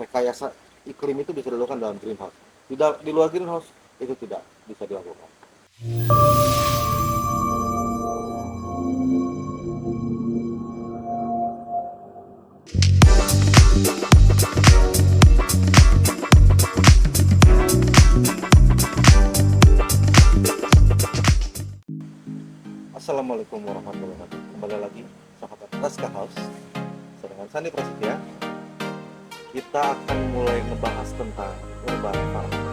rekayasa iklim itu bisa dilakukan dalam greenhouse. Tidak, di luar greenhouse itu tidak bisa dilakukan. Assalamualaikum warahmatullahi wabarakatuh. Kembali lagi sahabat Raska House dengan Sandi Prasetya. Kita akan mulai ngebahas tentang urban farming.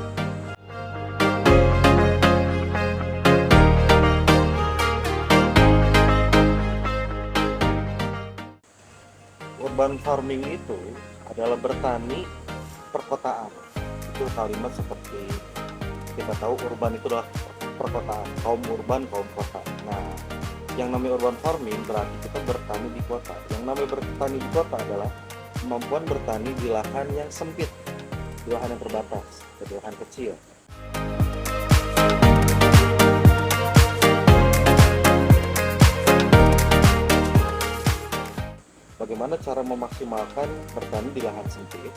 Urban farming itu adalah bertani perkotaan. Itu kalimat seperti kita tahu urban itu adalah perkotaan, kaum urban, kaum kota. Nah, yang namanya urban farming berarti kita bertani di kota. Yang namanya bertani di kota adalah kemampuan bertani di lahan yang sempit, di lahan yang terbatas, di lahan kecil. Bagaimana cara memaksimalkan bertani di lahan sempit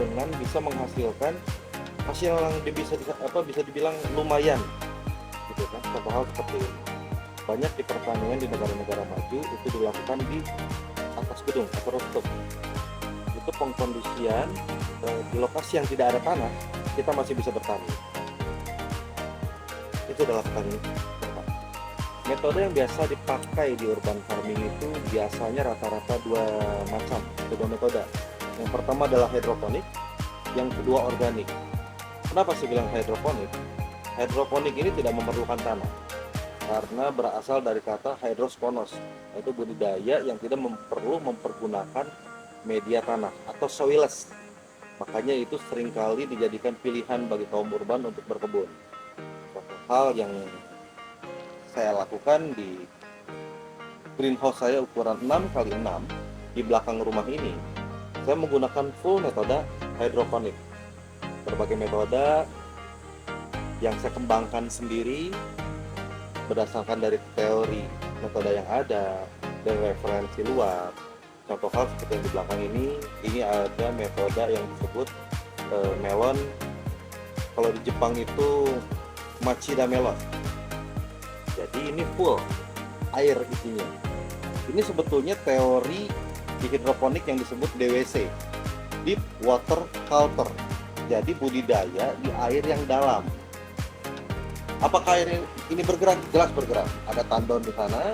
dengan bisa menghasilkan hasil yang bisa dibilang lumayan, gitu kan? Contoh hal seperti ini. Banyak di pertanian di negara-negara maju itu dilakukan di atas gedung atau rooftop. Itu pengkondisian di lokasi yang tidak ada tanah, kita masih bisa bertani. Itu adalah petani. Metode yang biasa dipakai di urban farming itu biasanya rata-rata dua metode. Yang pertama adalah hidroponik, yang kedua organik. Kenapa sih bilang hidroponik? Hidroponik ini tidak memerlukan tanah karena berasal dari kata hydrosponos, yaitu budidaya yang tidak perlu mempergunakan media tanah atau soilless. Makanya itu seringkali dijadikan pilihan bagi kaum urban untuk berkebun. Suatu hal yang saya lakukan di greenhouse saya ukuran 6x6 di belakang rumah ini, saya menggunakan full metode hidroponik. Berbagai metode yang saya kembangkan sendiri berdasarkan dari teori metode yang ada dan referensi luar. Contoh hal seperti yang di belakang ini ada metode yang disebut melon. Kalau di Jepang itu Machida melon. Jadi ini full air isinya. Ini sebetulnya teori di hidroponik yang disebut DWC, Deep Water Culture. Jadi budidaya di air yang dalam. Apakah air ini bergerak? Jelas bergerak. Ada tandon di sana,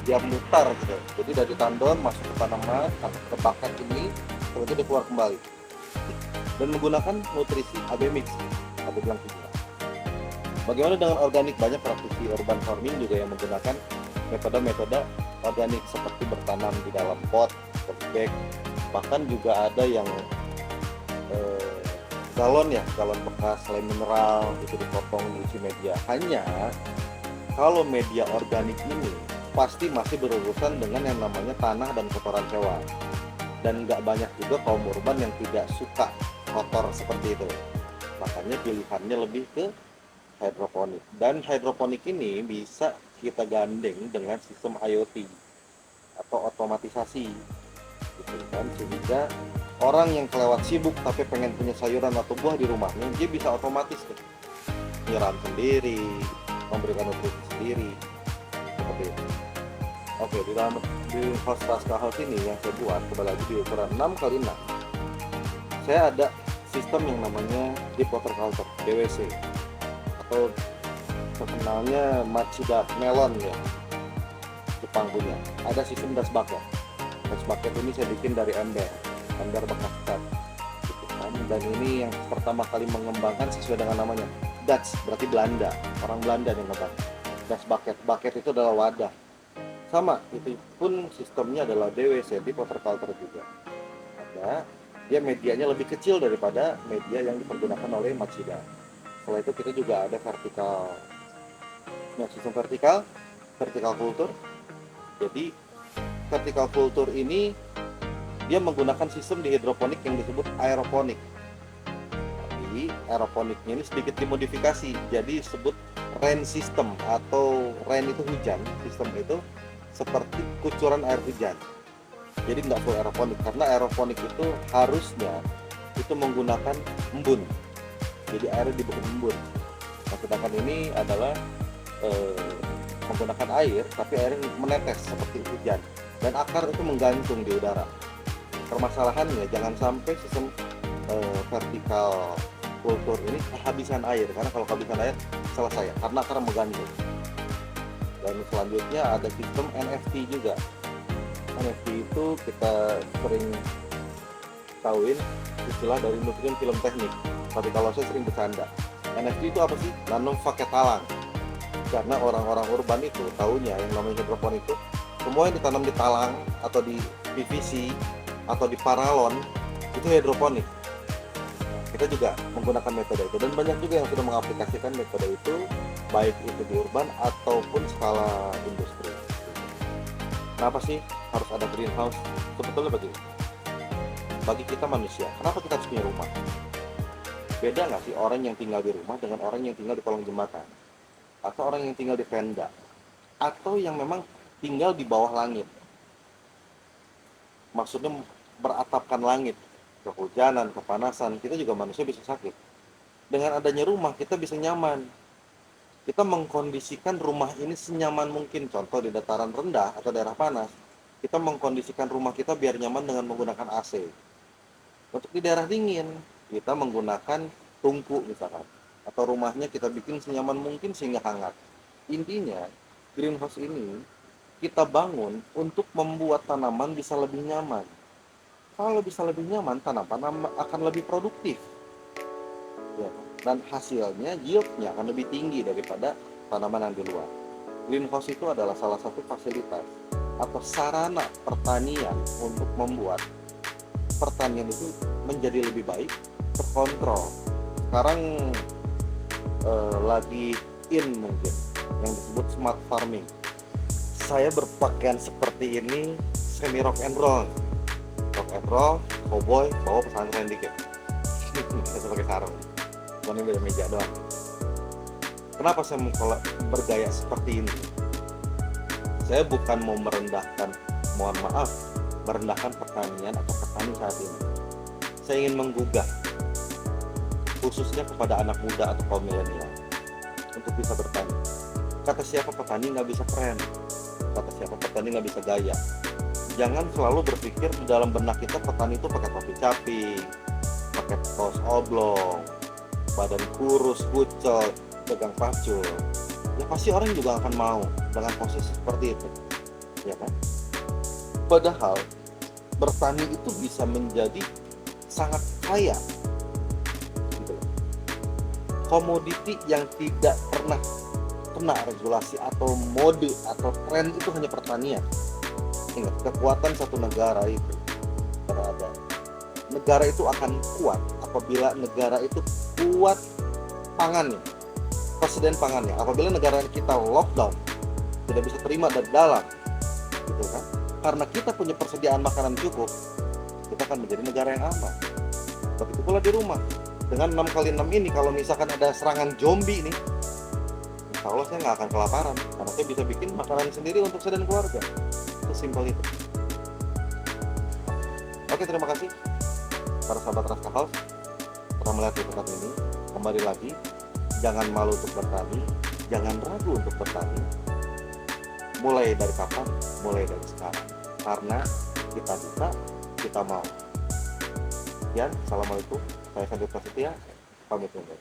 dia mutar gitu. Jadi dari tandon masuk ke tanaman, ke paket ini, kemudian dia keluar kembali. Dan menggunakan nutrisi AB mix, AB bilang kimia. Bagaimana dengan organik? Banyak praktisi urban farming juga yang menggunakan metode-metode organik seperti bertanam di dalam pot, bag, bahkan juga ada yang galon bekas lem mineral itu dipotong diisi media. Hanya kalau media organik ini pasti masih berurusan dengan yang namanya tanah dan kotoran hewan, dan nggak banyak juga kaum urban yang tidak suka kotor seperti itu. Makanya pilihannya lebih ke hidroponik, dan hidroponik ini bisa kita gandeng dengan sistem IoT atau otomatisasi gitu kan, sehingga orang yang kelewat sibuk tapi pengen punya sayuran atau buah di rumahnya, dia bisa otomatis nyiram sendiri, memberikan nutrisi sendiri seperti itu. Oke, di house Raska House ini yang saya buat kembali lagi di ukuran 6x6, saya ada sistem yang namanya Deep Water Culture DWC, atau terkenalnya Machida melon ya, Jepang punya. Ada sistem das bucket. Das bucket ini saya bikin dari ember bekas cat gitu kan. Dan ini yang pertama kali mengembangkan sesuai dengan namanya Dutch, berarti Belanda, orang Belanda yang ngembang. Das bucket itu adalah wadah. Sama, itu pun sistemnya adalah DWC, Deep Water Culture juga. Ada, dia medianya lebih kecil daripada media yang dipergunakan oleh Machida. Setelah itu kita juga ada vertikal. Nah, sistem vertikal kultur. Jadi vertikal kultur ini dia menggunakan sistem di hidroponik yang disebut aeroponik. Tapi aeroponiknya ini sedikit dimodifikasi, jadi disebut rain system, atau rain itu hujan, sistem itu seperti kucuran air hujan. Jadi nggak full aeroponik, karena aeroponik itu harusnya itu menggunakan embun, jadi airnya dibikin embun. Nah, sedangkan ini adalah menggunakan air tapi airnya menetes seperti hujan dan akar itu menggantung di udara. Permasalahannya jangan sampai sistem vertikal kultur ini kehabisan air, karena kalau kehabisan air selesai karena akar menggantung. Dan selanjutnya ada sistem NFT juga. NFT itu kita sering tahuin istilah dari nutrien film teknik, tapi kalau saya sering bercanda, NFT itu apa sih? Nanam pakai talang. Karena orang-orang urban itu tahunya yang namanya hidroponik itu semua yang ditanam di talang atau di PVC atau di paralon itu hidroponik. Kita juga menggunakan metode itu dan banyak juga yang sudah mengaplikasikan metode itu, baik itu di urban ataupun skala industri. Kenapa sih harus ada greenhouse? Sebetulnya begini, bagi kita manusia, kenapa kita harus punya rumah? Beda nggak sih orang yang tinggal di rumah dengan orang yang tinggal di kolong jembatan, atau orang yang tinggal di tenda, atau yang memang tinggal di bawah langit? Maksudnya beratapkan langit, kehujanan, kepanasan, kita juga manusia bisa sakit. Dengan adanya rumah, kita bisa nyaman. Kita mengkondisikan rumah ini senyaman mungkin. Contoh di dataran rendah atau daerah panas, kita mengkondisikan rumah kita biar nyaman dengan menggunakan AC. Untuk di daerah dingin, kita menggunakan tungku misalkan, atau rumahnya kita bikin senyaman mungkin sehingga hangat. Intinya, greenhouse ini kita bangun untuk membuat tanaman bisa lebih nyaman. Kalau bisa lebih nyaman, tanaman akan lebih produktif, ya, dan hasilnya, yieldnya akan lebih tinggi daripada tanaman yang di luar. Greenhouse itu adalah salah satu fasilitas atau sarana pertanian untuk membuat pertanian itu menjadi lebih baik, terkontrol. Sekarang lagi in mungkin yang disebut smart farming. Saya berpakaian seperti ini semi rock and roll, cowboy, bawa pesantren dikit. Saya pakai sarung, cuma ini beda meja doang. Kenapa saya kalau bergaya seperti ini? Saya bukan mau merendahkan, mohon maaf, merendahkan pertanian atau petani saat ini. Saya ingin menggugah, khususnya kepada anak muda atau kaum milenial, untuk bisa bertani. Kata siapa petani nggak bisa keren, kata siapa petani nggak bisa gaya. Jangan selalu berpikir di dalam benak kita petani itu pakai topi caping, pakai kaos oblong, badan kurus, kucel, pegang pacul. Ya pasti orang juga akan mau dengan posisi seperti itu, ya kan? Padahal bertani itu bisa menjadi sangat kaya, gitu. Komoditi yang tidak pernah kena regulasi atau mode atau tren itu hanya pertanian. Ingat, kekuatan satu negara itu berada. Negara itu akan kuat apabila negara itu kuat pangannya, persediaan pangannya. Apabila negara kita lockdown, tidak bisa terima dari dalam, gitu kan? Karena kita punya persediaan makanan cukup, kita akan menjadi negara yang aman. Begitu pula di rumah. Dengan 6x6 ini, kalau misalkan ada serangan zombie nih, insya Allah saya nggak akan kelaparan, karena saya bisa bikin makanan sendiri untuk saya dan keluarga. Simpel itu. Oke, terima kasih para sahabat Raska House telah melihat liputan ini. Kembali lagi, jangan malu untuk bertani, jangan ragu untuk bertani. Mulai dari kapan? Mulai dari sekarang. Karena kita bisa, kita mau. Sekian, assalamualaikum. Saya Sandy Prasetya, pamit undur.